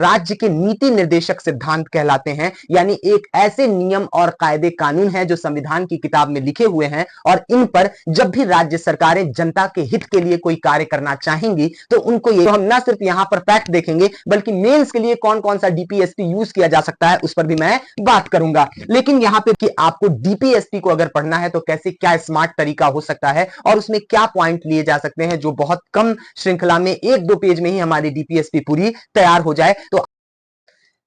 राज्य के नीति निर्देशक सिद्धांत कहलाते हैं, यानी एक ऐसे नियम और कायदे कानून हैं जो संविधान की किताब में लिखे हुए हैं और इन पर जब भी राज्य सरकारें जनता के हित के लिए कोई कार्य करना चाहेंगी तो उनको ये, तो हम ना सिर्फ यहां पर फैक्ट देखेंगे बल्कि मेंस के लिए कौन कौन सा डीपीएसपी यूज किया जा सकता है उस पर भी मैं बात करूंगा। लेकिन यहां पे कि आपको डीपीएसपी को अगर पढ़ना है तो कैसे क्या स्मार्ट तरीका हो सकता है और उसमें क्या पॉइंट लिए जा सकते हैं जो बहुत कम श्रृंखला में 1-2 पेज में ही हमारी डीपीएसपी पूरी तैयार हो जाए। तो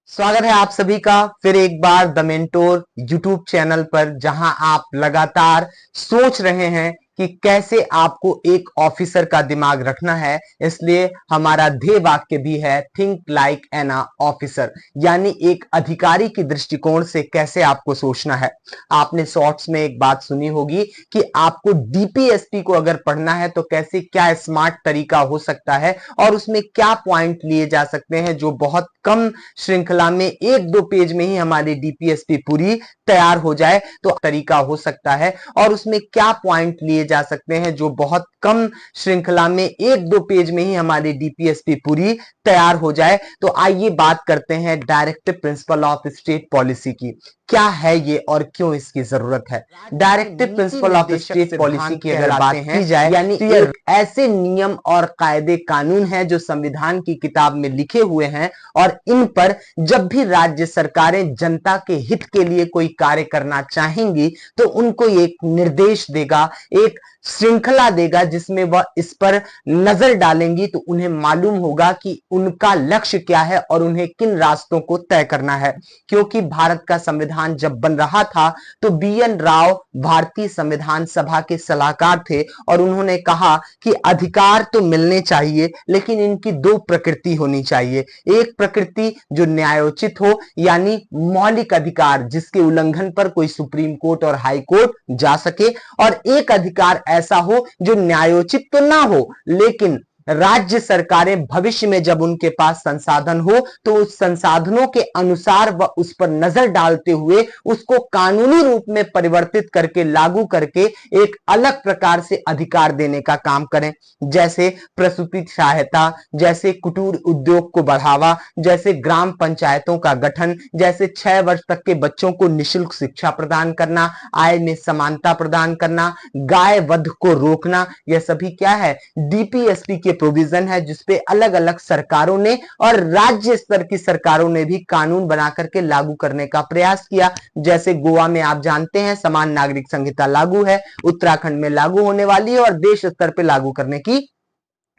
स्वागत है आप सभी का फिर एक बार द मेंटोर यूट्यूब चैनल पर, जहां आप लगातार सोच रहे हैं कि कैसे आपको एक ऑफिसर का दिमाग रखना है। इसलिए हमारा ध्येय वाक्य भी है थिंक लाइक एन ऑफिसर, यानी एक अधिकारी की दृष्टिकोण से कैसे आपको सोचना है। आपने शॉर्ट्स में एक बात सुनी होगी कि आपको डीपीएसपी को अगर पढ़ना है तो कैसे क्या स्मार्ट तरीका हो सकता है और उसमें क्या पॉइंट लिए जा सकते हैं जो बहुत कम श्रृंखला में 1-2 पेज में ही हमारी डीपीएसपी पूरी तैयार हो जाए। तो तरीका हो सकता है और उसमें क्या पॉइंट लिए जा सकते हैं जो बहुत कम श्रृंखला में 1-2 पेज में ही हमारी डीपीएसपी पूरी तैयार हो जाए। तो आइए बात करते हैं directive principle of state policy की। क्या है ये और क्यों इसकी जरूरत है। Directive principle of state policy की अगर बात की जाए, यानी तो ये ऐसे नियम और कायदे कानून हैं जो संविधान की किताब में लिखे हुए हैं और इन पर जब भी राज्य सरकारें जनता के हित के लिए कोई कार्य करना चाहेंगी तो उनको एक निर्देश देगा, एक श्रृंखला देगा जिसमें वह इस पर नजर डालेंगी तो उन्हें मालूम होगा कि उनका लक्ष्य क्या है और उन्हें किन रास्तों को तय करना है। क्योंकि भारत का संविधान जब बन रहा था तो बीएन राव भारतीय संविधान सभा के सलाहकार थे और उन्होंने कहा कि अधिकार तो मिलने चाहिए लेकिन इनकी 2 प्रकृति होनी चाहिए। एक प्रकृति जो न्यायोचित हो, यानी मौलिक अधिकार जिसके उल्लंघन पर कोई सुप्रीम कोर्ट और हाई कोर्ट जा सके, और एक अधिकार ऐसा हो जो न्यायोचित तो ना हो लेकिन राज्य सरकारें भविष्य में जब उनके पास संसाधन हो तो उस संसाधनों के अनुसार वह उस पर नजर डालते हुए उसको कानूनी रूप में परिवर्तित करके लागू करके एक अलग प्रकार से अधिकार देने का काम करें। जैसे प्रसूति सहायता, जैसे कुटीर उद्योग को बढ़ावा, जैसे ग्राम पंचायतों का गठन, जैसे 6 वर्ष तक के बच्चों को निःशुल्क शिक्षा प्रदान करना, आय में समानता प्रदान करना, गाय वध को रोकना। यह सभी क्या है, डीपीएसपी के प्रोविजन है जिसपे अलग अलग सरकारों ने और राज्य स्तर की सरकारों ने भी कानून बना करके लागू करने का प्रयास किया। जैसे गोवा में आप जानते हैं समान नागरिक संहिता लागू है, उत्तराखंड में लागू होने वाली है और देश स्तर पे लागू करने की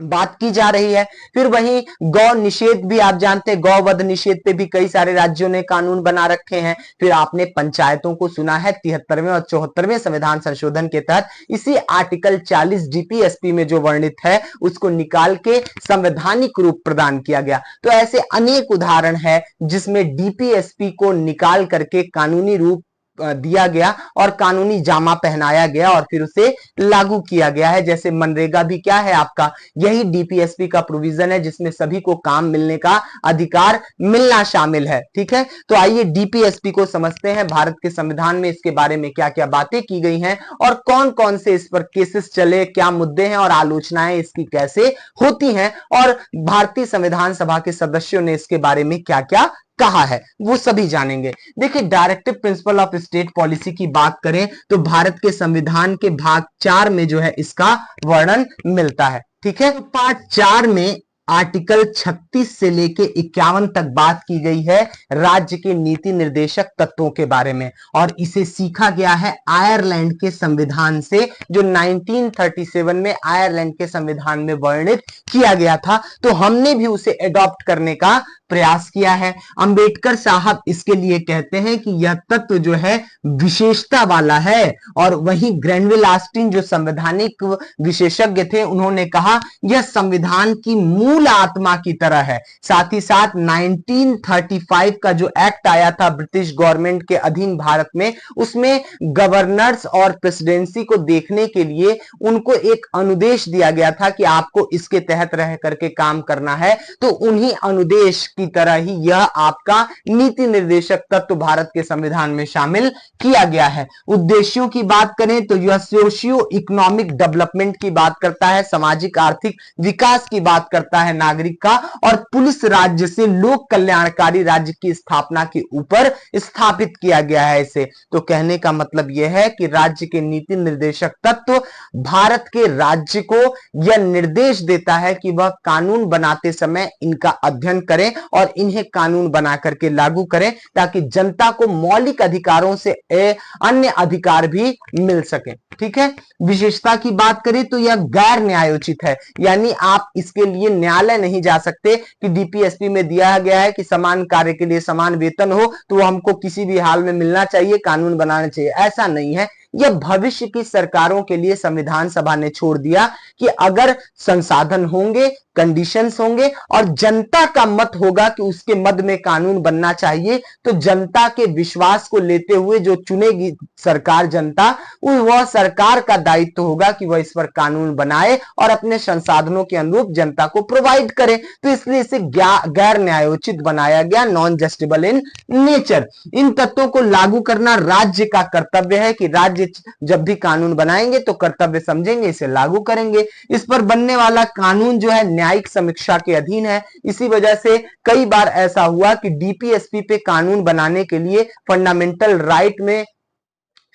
बात की जा रही है। फिर वहीं गौ निषेध भी आप जानते हैं, गौ वध निषेध पे भी कई सारे राज्यों ने कानून बना रखे हैं। फिर आपने पंचायतों को सुना है 73वें और 74वें संविधान संशोधन के तहत इसी आर्टिकल 40 डीपीएसपी में जो वर्णित है उसको निकाल के संवैधानिक रूप प्रदान किया गया। तो ऐसे अनेक उदाहरण है जिसमें डीपीएसपी को निकाल करके कानूनी रूप दिया गया और कानूनी जामा पहनाया गया और फिर उसे लागू किया गया है। जैसे मनरेगा भी क्या है आपका, यही डीपीएसपी का प्रोविजन है जिसमें सभी को काम मिलने का अधिकार मिलना शामिल है। ठीक है, तो आइए डीपीएसपी को समझते हैं। भारत के संविधान में इसके बारे में क्या क्या बातें की गई हैं और कौन कौन से इस पर केसेस चले, क्या मुद्दे हैं और आलोचनाएं इसकी कैसे होती हैं और भारतीय संविधान सभा के सदस्यों ने इसके बारे में क्या क्या कहा है वो सभी जानेंगे। देखिए, directive principle of state policy की बात करें तो भारत के संविधान के भाग 4 में जो है इसका वर्णन मिलता है। ठीक है, तो पार्ट 4 में आर्टिकल 36 से लेके 51 तक बात की गई है राज्य के नीति निर्देशक तत्वों के बारे में और इसे सीखा गया है आयरलैंड के संविधान से, जो 1937 में आयरलैंड के संविधान में वर्णित किया गया था। तो हमने भी उसे एडॉप्ट करने का प्रयास किया है। अंबेडकर साहब इसके लिए कहते हैं कि यह तत्व जो है विशेषता वाला है और वहीं ग्रैनविल ऑस्टिन जो संवैधानिक विशेषज्ञ थे उन्होंने कहा यह संविधान की मूल आत्मा की तरह है। साथ ही साथ 1935 का जो एक्ट आया था ब्रिटिश गवर्नमेंट के अधीन भारत में, उसमें गवर्नर्स और प्रेसिडेंसी को देखने के लिए उनको एक अनुदेश दिया गया था कि आपको इसके तहत रह करके काम करना है। तो उन्हीं अनुदेश की तरह ही यह आपका नीति निर्देशक तत्व भारत के संविधान में शामिल किया गया है। उद्देश्यों की बात करें तो यह सोशियो इकोनॉमिक डेवलपमेंट की बात करता है, सामाजिक आर्थिक विकास की बात करता है नागरिक का, और पुलिस राज्य से लोक कल्याणकारी राज्य की स्थापना के ऊपर स्थापित किया गया है इसे। तो कहने का मतलब यह है कि राज्य के नीति निर्देशक तत्व भारत के राज्य को यह निर्देश देता है कि वह कानून बनाते समय इनका अध्ययन करें और इन्हें कानून बना करके लागू करें, ताकि जनता को मौलिक अधिकारों से अन्य अधिकार भी मिल सके। ठीक है, विशेषता की बात करें तो यह गैर न्यायोचित है, यानी आप इसके लिए न्यायालय नहीं जा सकते कि डीपीएसपी में दिया गया है कि समान कार्य के लिए समान वेतन हो तो हमको किसी भी हाल में मिलना चाहिए, कानून बनाना चाहिए, ऐसा नहीं है। यह भविष्य की सरकारों के लिए संविधान सभा ने छोड़ दिया कि अगर संसाधन होंगे, कंडीशंस होंगे और जनता का मत होगा कि उसके मद में कानून बनना चाहिए, तो जनता के विश्वास को लेते हुए जो चुनेगी सरकार जनता, वह सरकार का दायित्व होगा कि वह इस पर कानून बनाए और अपने संसाधनों के अनुरूप जनता को प्रोवाइड करे। तो इसलिए इसे गैर न्यायोचित बनाया गया, नॉन जस्टिबल इन नेचर। इन तत्वों को लागू करना राज्य का कर्तव्य है कि राज्य जब भी कानून बनाएंगे तो कर्तव्य समझेंगे, इसे लागू करेंगे। इस पर बनने वाला कानून जो है न्यायिक समीक्षा के अधीन है। इसी वजह से कई बार ऐसा हुआ कि डीपीएसपी पे कानून बनाने के लिए फंडामेंटल राइट में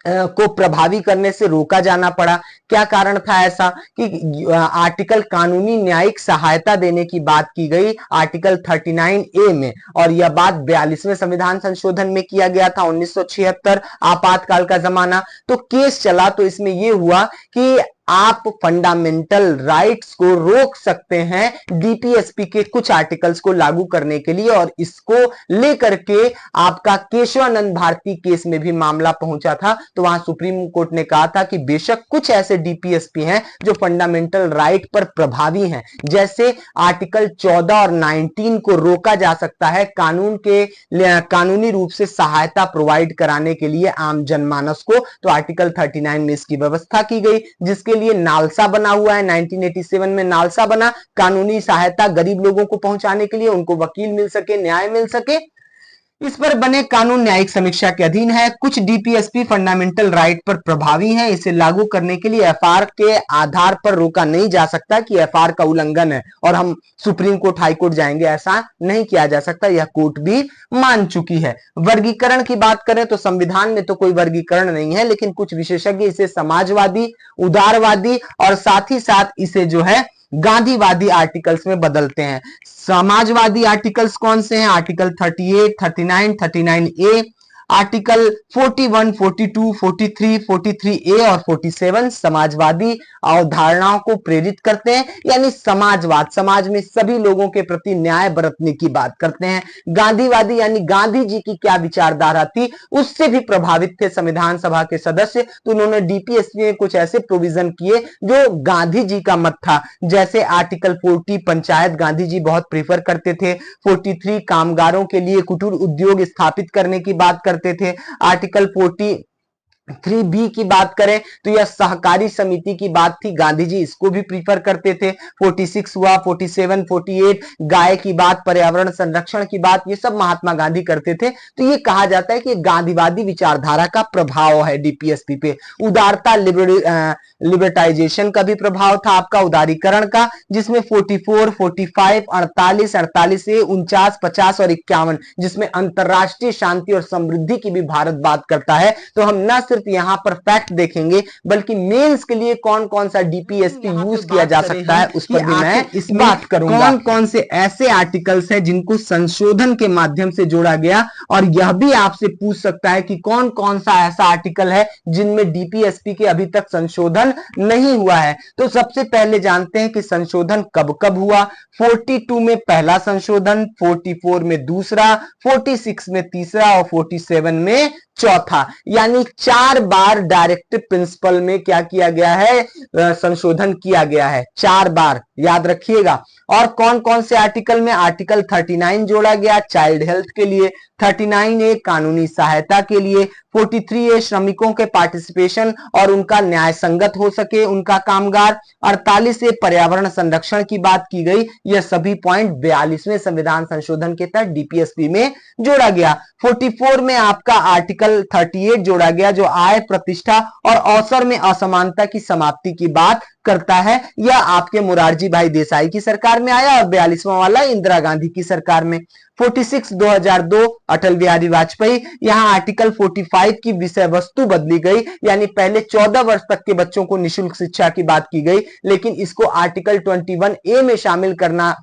को प्रभावी करने से रोका जाना पड़ा। क्या कारण था ऐसा कि आर्टिकल कानूनी न्यायिक सहायता देने की बात की गई आर्टिकल 39A में, और यह बात 42वें संविधान संशोधन में किया गया था 1976, आपातकाल का जमाना। तो केस चला तो इसमें यह हुआ कि आप फंडामेंटल राइट्स को रोक सकते हैं डीपीएसपी के कुछ आर्टिकल्स को लागू करने के लिए, और इसको लेकर के आपका केशवानंद भारती केस में भी मामला पहुंचा था। तो वहां सुप्रीम कोर्ट ने कहा था कि बेशक कुछ ऐसे डीपीएसपी हैं जो फंडामेंटल राइट पर प्रभावी हैं, जैसे आर्टिकल 14 और 19 को रोका जा सकता है कानूनी रूप से सहायता प्रोवाइड कराने के लिए आम जनमानस को। तो आर्टिकल 39 में इसकी व्यवस्था की गई, जिसके लिए नालसा बना हुआ है। 1987 में नालसा बना, कानूनी सहायता गरीब लोगों को पहुंचाने के लिए, उनको वकील मिल सके, न्याय मिल सके। इस पर बने कानून न्यायिक समीक्षा के अधीन है। कुछ डीपीएसपी फंडामेंटल राइट पर प्रभावी हैं, इसे लागू करने के लिए एफआर के आधार पर रोका नहीं जा सकता कि एफआर का उल्लंघन है और हम सुप्रीम कोर्ट, हाई कोर्ट जाएंगे, ऐसा नहीं किया जा सकता। यह कोर्ट भी मान चुकी है। वर्गीकरण की बात करें तो संविधान में तो कोई वर्गीकरण नहीं है, लेकिन कुछ विशेषज्ञ इसे समाजवादी, उदारवादी और साथ ही साथ इसे जो है गांधीवादी आर्टिकल्स में बदलते हैं। समाजवादी आर्टिकल्स कौन से हैं? आर्टिकल 38, 39, 39A, आर्टिकल 41, 42, 43, 43A और 47 समाजवादी अवधारणाओं को प्रेरित करते हैं, यानी समाजवाद, समाज में सभी लोगों के प्रति न्याय बरतने की बात करते हैं। गांधीवादी यानी गांधी जी की क्या विचारधारा थी उससे भी प्रभावित थे संविधान सभा के सदस्य, तो उन्होंने डीपीएसपी में कुछ ऐसे प्रोविजन किए जो गांधी जी का मत था। जैसे आर्टिकल 40 पंचायत गांधी जी बहुत प्रीफर करते थे। 43 कामगारों के लिए कुटीर उद्योग स्थापित करने की बात करते थे। आर्टिकल 43B की बात करें तो यह सहकारी समिति की बात थी, गांधी जी इसको भी प्रीफर करते थे। 46 हुआ, 47, 48 गाय की बात, पर्यावरण संरक्षण की बात, ये सब महात्मा गांधी करते थे। तो ये कहा जाता है कि गांधीवादी विचारधारा का प्रभाव है डीपीएसपी पे। उदारता, लिबर्टाइजेशन का भी प्रभाव था आपका, उदारीकरण का, जिसमें 44, 45, 48, 48A, 49, 50 और 51, जिसमें अंतरराष्ट्रीय शांति और समृद्धि की भी भारत बात करता है। तो हम न सिर्फ यहां पर फैक्ट देखेंगे बल्कि मेंस के लिए कौन कौन सा डीपीएसपी यूज किया जा सकता है उस पर भी मैं इस बात करूंगा। कौन कौन से ऐसे आर्टिकल्स हैं जिनको संशोधन के माध्यम से जोड़ा गया, और यह भी आपसे पूछ सकता है कि कौन कौन सा ऐसा आर्टिकल है जिनमें डीपीएसपी के अभी तक संशोधन नहीं हुआ है। तो सबसे पहले जानते हैं कि संशोधन कब कब हुआ। 42 में पहला संशोधन, 44 में दूसरा, 46 में तीसरा और 47 में चौथा, यानी 4 बार डायरेक्टिव प्रिंसिपल में क्या किया गया है, संशोधन किया गया है, 4 बार, याद रखिएगा। और कौन कौन से आर्टिकल में? आर्टिकल 39 जोड़ा गया चाइल्ड हेल्थ के लिए, 39A कानूनी सहायता के लिए, 43A श्रमिकों के पार्टिसिपेशन और उनका न्याय संगत हो सके उनका कामगार, 48A पर्यावरण संरक्षण की बात की गई। यह सभी पॉइंट 42वें संविधान संशोधन के तहत डीपीएसपी में जोड़ा गया। 44 में आपका आर्टिकल 38 जोड़ा गया जो आय, प्रतिष्ठा और अवसर में असमानता की समाप्ति की बात करता है, यह आपके मोरारजी भाई देसाई की सरकार में आया और 42वां वाला इंदिरा गांधी की सरकार में। 46 2002 अटल बिहारी वाजपेयी, यहां आर्टिकल 45 की विषय वस्तु बदली गई, यानी पहले 14 वर्ष तक के बच्चों को निःशुल्क शिक्षा की बात की गई, लेकिन इसको आर्टिकल 21A में शामिल करना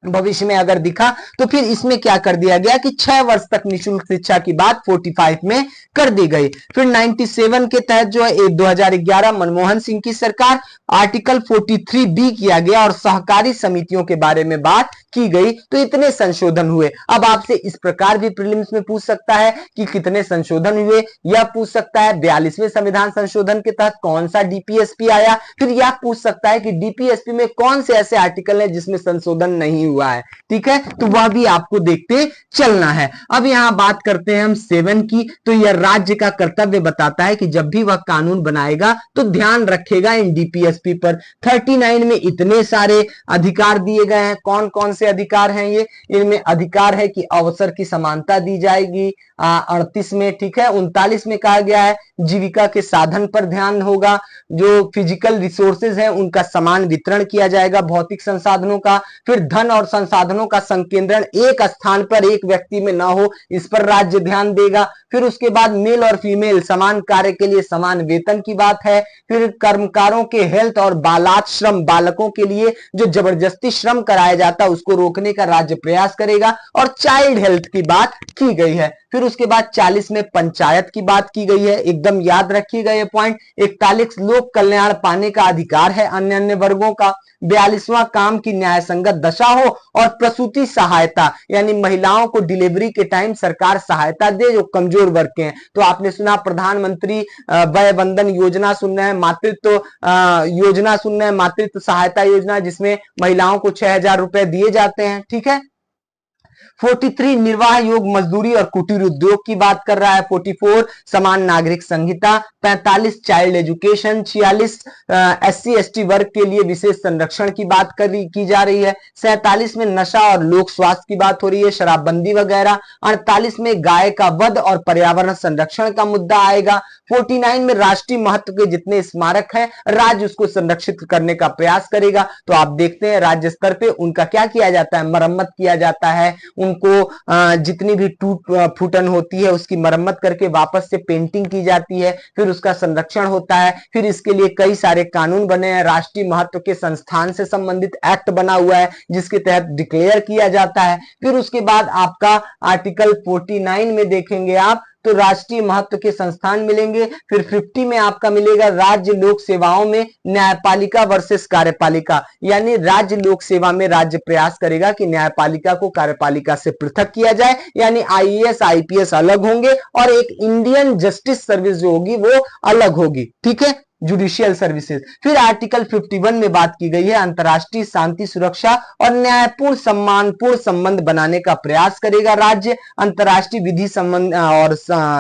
भविष्य में अगर दिखा तो फिर इसमें क्या कर दिया गया कि 6 वर्ष तक निःशुल्क शिक्षा की बात 45 में कर दी गई। फिर 97 के तहत जो है 2011 मनमोहन सिंह की सरकार, आर्टिकल 43B किया गया और सहकारी समितियों के बारे में बात की गई, तो इतने संशोधन हुए। अब आपसे इस प्रकार भी प्रीलिम्स में पूछ सकता है कि कितने संशोधन हुए, यह पूछ सकता है 42वें संविधान संशोधन के तहत कौन सा डीपीएसपी आया, फिर यह पूछ सकता है कि डीपीएसपी में कौन से ऐसे आर्टिकल हैं जिसमें संशोधन नहीं हुआ है। ठीक है, तो वह भी आपको देखते चलना है। अब यहां बात करते हैं हम 7 की, तो यह राज्य का कर्तव्य बताता है कि जब भी वह कानून बनाएगा तो ध्यान रखेगा इन डीपीएसपी पर। 39 में इतने सारे अधिकार दिए गए हैं, कौन कौन से अधिकार हैं ये, इनमें अधिकार है कि अवसर की समानता दी जाएगी 38 में, ठीक है। 39 में कहा गया है जीविका के साधन पर ध्यान होगा, जो फिजिकल रिसोर्सेज हैं उनका समान वितरण किया जाएगा, भौतिक संसाधनों का। फिर धन और संसाधनों का संकेंद्रण एक स्थान पर एक व्यक्ति में ना हो, इस पर राज्य ध्यान देगा। फिर उसके बाद मेल और फीमेल समान कार्य के लिए समान वेतन की बात है। फिर कर्मकारों के हेल्थ और बालात श्रम, बालकों के लिए जो जबरदस्ती श्रम कराया जाता है उसको रोकने का राज्य प्रयास करेगा, और चाइल्ड हेल्थ की बात की गई है। फिर उसके बाद 40 में पंचायत की बात की गई है, एकदम याद रखिएगा ये पॉइंट। 41 लोक कल्याण पाने का अधिकार है अन्य अन्य वर्गों का। 42वां काम की न्याय संगत दशा हो और प्रसूति सहायता, यानी महिलाओं को डिलीवरी के टाइम सरकार सहायता दे जो कमजोर वर्ग के हैं। तो आपने सुना प्रधानमंत्री वय वंदन योजना सुन रहे हैं, मातृत्व योजना सुन रहे हैं, मातृत्व सहायता योजना, जिसमें महिलाओं को 6,000 रुपए दिए जाते हैं। ठीक है। 43 निर्वाह योग मजदूरी और कुटीर उद्योग की बात कर रहा है। 44 समान नागरिक संहिता। 45 चाइल्ड एजुकेशन। 46 SC ST वर्ग के लिए विशेष संरक्षण की बात की जा रही है। 47 में नशा और लोक स्वास्थ्य की बात हो रही है, शराबबंदी वगैरह। 48 में गाय का वध और पर्यावरण संरक्षण का मुद्दा आएगा। 49 में राष्ट्रीय महत्व के जितने स्मारक हैं राज्य उसको संरक्षित करने का प्रयास करेगा। तो आप देखते हैं राज्य स्तर पे उनका क्या किया जाता है, मरम्मत किया जाता है, उनको जितनी भी टूट फूटन होती है उसकी मरम्मत करके वापस से पेंटिंग की जाती है, फिर उसका संरक्षण होता है। फिर इसके लिए कई सारे कानून बने हैं, राष्ट्रीय महत्व के संस्थान से संबंधित एक्ट बना हुआ है जिसके तहत डिक्लेयर किया जाता है। फिर उसके बाद आपका आर्टिकल 49 में देखेंगे आप तो राष्ट्रीय महत्व के संस्थान मिलेंगे। फिर 50 में आपका मिलेगा राज्य लोक सेवाओं में न्यायपालिका वर्सेस कार्यपालिका, यानी राज्य लोक सेवा में राज्य प्रयास करेगा कि न्यायपालिका को कार्यपालिका से पृथक किया जाए, यानी IAS IPS अलग होंगे और एक इंडियन जस्टिस सर्विस जो होगी वो अलग होगी। ठीक है, जुडिशियल सर्विसेज। फिर आर्टिकल 51 में बात की गई है अंतरराष्ट्रीय शांति सुरक्षा और न्यायपूर्ण सम्मानपूर्ण संबंध बनाने का प्रयास करेगा राज्य। अंतरराष्ट्रीय विधि संबंध और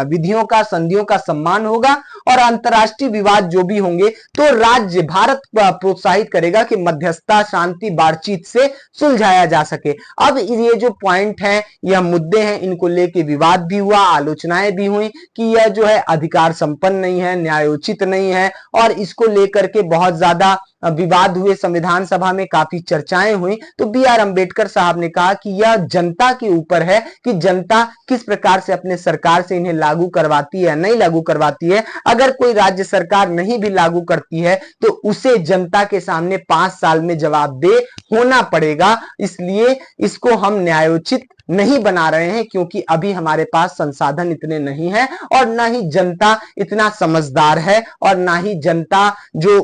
विधियों का संधियों का सम्मान होगा, और अंतरराष्ट्रीय विवाद जो भी होंगे तो राज्य भारत प्रोत्साहित करेगा कि मध्यस्थता शांति बातचीत से सुलझाया जा सके। अब ये जो पॉइंट है, यह मुद्दे हैं, इनको लेके विवाद भी हुआ, आलोचनाएं भी हुई कि यह जो है अधिकार संपन्न नहीं है, न्यायोचित नहीं है, और इसको लेकर के बहुत ज्यादा विवाद हुए, संविधान सभा में काफी चर्चाएं हुई। तो BR अंबेडकर साहब ने कहा कि यह जनता के ऊपर है कि जनता किस प्रकार से अपने सरकार से इन्हें लागू करवाती है या नहीं लागू करवाती है। अगर कोई राज्य सरकार नहीं भी लागू करती है तो उसे जनता के सामने 5 साल में जवाबदेह होना पड़ेगा। इसलिए इसको हम न्यायोचित नहीं बना रहे हैं, क्योंकि अभी हमारे पास संसाधन इतने नहीं है और ना ही जनता इतना समझदार है, और ना ही जनता जो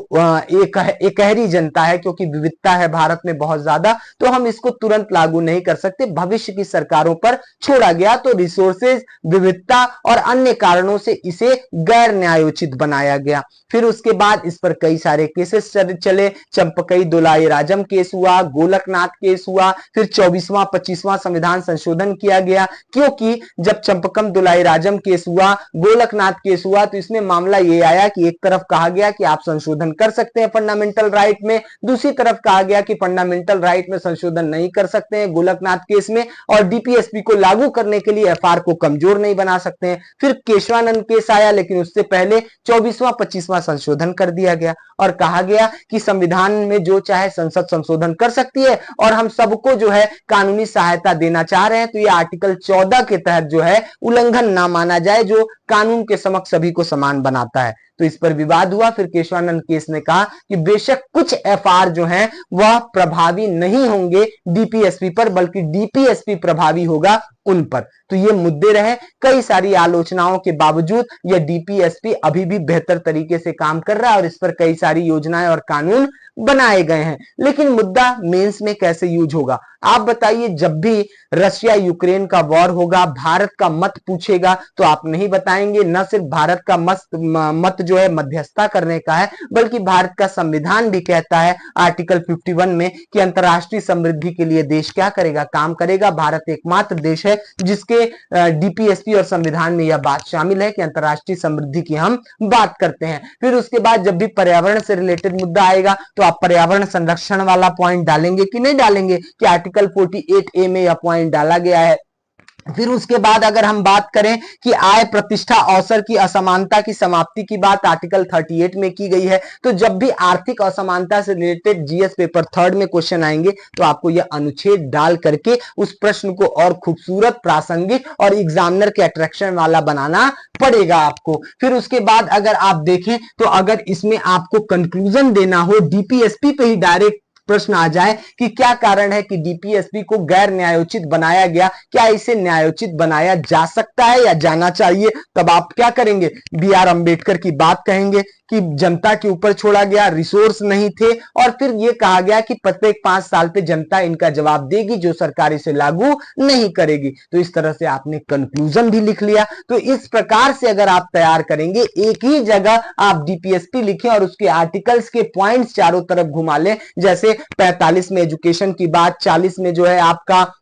एकहरी जनता है, क्योंकि विविधता है भारत में बहुत ज्यादा, तो हम इसको तुरंत लागू नहीं कर सकते। भविष्य की सरकारों पर छोड़ा गया, तो रिसोर्सेज, विविधता और अन्य कारणों से इसे गैर न्यायोचित बनाया गया। फिर उसके बाद इस पर कई सारे केसेस चले, चंपकई दोलाई राजम केस हुआ, गोलकनाथ केस हुआ, फिर 24वां 25वां संविधान संशोधन किया गया, क्योंकि जब चंपकम दुलाई राजम केस हुआ, गोलकनाथ केस हुआ, तो इसमें मामला ये आया कि एक तरफ कहा गया कि आप संशोधन कर सकते हैं फंडामेंटल फंडामेंटल राइट में, दूसरी तरफ कहा गया कि फंडामेंटल राइट में संशोधन नहीं कर सकते हैं गोलकनाथ केस में, और डीपीएसपी को लागू करने के लिए एफआर को कमजोर नहीं बना सकते हैं। फिर केशवानंद केस आया, लेकिन उससे पहले 24वां 25वां संशोधन कर दिया गया और कहा गया कि संविधान में जो चाहे संसद संशोधन कर सकती है और हम सबको जो है कानूनी सहायता देना चाह रहे हैं, तो ये आर्टिकल 14 के तहत जो है उल्लंघन ना माना जाए, जो कानून के समक्ष सभी को समान बनाता है। तो इस पर विवाद हुआ। फिर केशवानंद केस ने कहा कि बेशक कुछ एफआर जो हैं वह प्रभावी नहीं होंगे डीपीएसपी पर, बल्कि डीपीएसपी प्रभावी होगा उन पर। तो ये मुद्दे रहे। कई सारी आलोचनाओं के बावजूद यह डीपीएसपी अभी भी बेहतर तरीके से काम कर रहा है और इस पर कई सारी योजनाएं और कानून बनाए गए हैं। लेकिन मुद्दा मेंस में कैसे यूज होगा, आप बताइए। जब भी रशिया यूक्रेन का वॉर होगा, भारत का मत पूछेगा तो आप नहीं बताएंगे। न सिर्फ भारत का मत जो है मध्यस्थता करने का है, बल्कि भारत का संविधान भी कहता है आर्टिकल 51 में कि अंतरराष्ट्रीय समृद्धि के लिए देश क्या करेगा, काम करेगा। भारत एकमात्र देश है जिसके डीपीएसपी और संविधान में यह बात शामिल है कि अंतरराष्ट्रीय समृद्धि की हम बात करते हैं। फिर उसके बाद जब भी पर्यावरण से रिलेटेड मुद्दा आएगा तो आप पर्यावरण संरक्षण वाला पॉइंट डालेंगे कि नहीं डालेंगे, कि आर्टिकल 48A में यह पॉइंट डाला गया है। फिर उसके बाद अगर हम बात करें कि आय, प्रतिष्ठा, अवसर की असमानता की समाप्ति की बात आर्टिकल 38 में की गई है। तो जब भी आर्थिक असमानता से रिलेटेड जीएस पेपर 3 में क्वेश्चन आएंगे तो आपको यह अनुच्छेद डाल करके उस प्रश्न को और खूबसूरत, प्रासंगिक और एग्जामिनर के अट्रैक्शन वाला बनाना पड़ेगा आपको। फिर उसके बाद अगर आप देखें तो अगर इसमें आपको कंक्लूजन देना हो, डीपीएसपी पे ही डायरेक्ट प्रश्न आ जाए कि क्या कारण है कि डीपीएसपी को गैर न्यायोचित बनाया गया, क्या इसे न्यायोचित बनाया जा सकता है या जाना चाहिए, तब आप क्या करेंगे, बी.आर. अंबेडकर की बात कहेंगे कि जनता के ऊपर छोड़ा गया, रिसोर्स नहीं थे, और फिर यह कहा गया कि प्रत्येक 5 साल पे जनता इनका जवाब देगी जो सरकार इसे लागू नहीं करेगी। तो इस तरह से आपने कंक्लूजन भी लिख लिया। तो इस प्रकार से अगर आप तैयार करेंगे, एक ही जगह आप डीपीएसपी लिखें और उसके आर्टिकल्स के पॉइंट्स चारों तरफ घुमा लें, जैसे 45 में एजुकेशन की बात, 40 में जो है आपका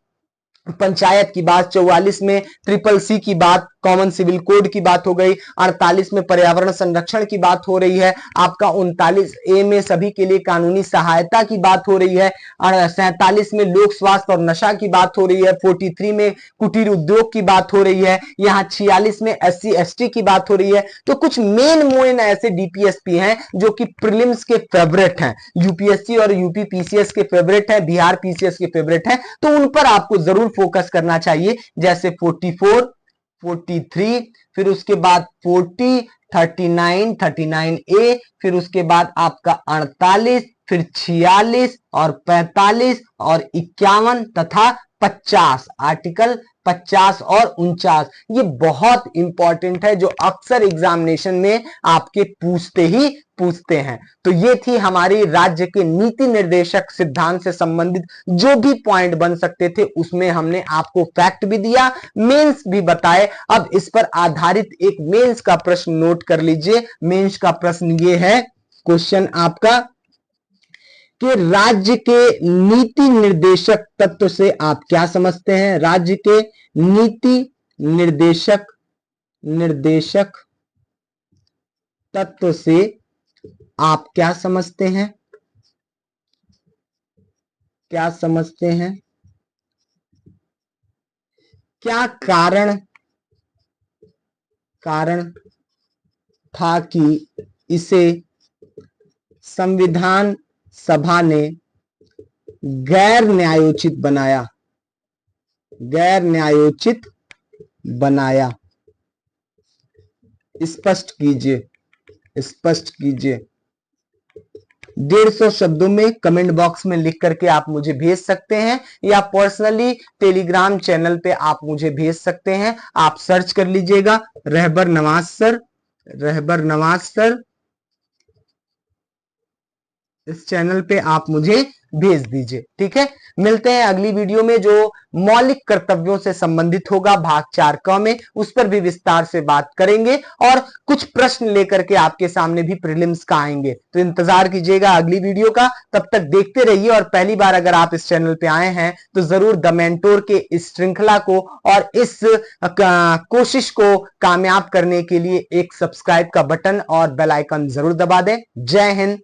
पंचायत की बात, 44 में ट्रिपल सी की बात, कॉमन सिविल कोड की बात हो गई, 48 में पर्यावरण संरक्षण की बात हो रही है, आपका 39A में सभी के लिए कानूनी सहायता की बात हो रही है, और 47 में लोक स्वास्थ्य और नशा की बात हो रही है, 43 में कुटीर उद्योग की बात हो रही है, यहाँ 46 में SC ST की बात हो रही है। तो कुछ मेन ऐसे डीपीएसपी हैं जो कि प्रीलिम्स के फेवरेट हैं, यूपीएससी और यूपी पीसीएस के फेवरेट हैं, बिहार पीसीएस के फेवरेट हैं, तो उन पर आपको जरूर फोकस करना चाहिए। जैसे 44, 43, फिर उसके बाद 40, 39, 39A, फिर उसके बाद आपका 48, फिर 46 और 45 और 51 तथा 50, आर्टिकल 50 और 49। ये बहुत इंपॉर्टेंट है, जो अक्सर एग्जामिनेशन में आपके पूछते हैं। तो ये थी हमारी राज्य के नीति निर्देशक सिद्धांत से संबंधित जो भी पॉइंट बन सकते थे, उसमें हमने आपको फैक्ट भी दिया, मेंस भी बताए। अब इस पर आधारित एक मेंस का प्रश्न नोट कर लीजिए। मेंस का प्रश्न ये है, क्वेश्चन आपका, कि राज्य के नीति निर्देशक तत्व से आप क्या समझते हैं। राज्य के नीति निर्देशक तत्व से आप क्या समझते हैं, क्या समझते हैं, क्या कारण था कि इसे संविधान सभा ने गैर न्यायोचित बनाया, स्पष्ट कीजिए। 150 शब्दों में कमेंट बॉक्स में लिख करके आप मुझे भेज सकते हैं, या पर्सनली टेलीग्राम चैनल पे आप मुझे भेज सकते हैं। आप सर्च कर लीजिएगा रहबर नवाज सर, इस चैनल पे आप मुझे भेज दीजिए। ठीक है, मिलते हैं अगली वीडियो में जो मौलिक कर्तव्यों से संबंधित होगा, भाग 4 में, उस पर भी विस्तार से बात करेंगे और कुछ प्रश्न लेकर के आपके सामने भी प्रीलिम्स का आएंगे। तो इंतजार कीजिएगा अगली वीडियो का, तब तक देखते रहिए। और पहली बार अगर आप इस चैनल पे आए हैं तो जरूर द मेंटोर के इस श्रृंखला को और इस कोशिश को कामयाब करने के लिए एक सब्सक्राइब का बटन और बेल आइकन जरूर दबा दें। जय हिंद,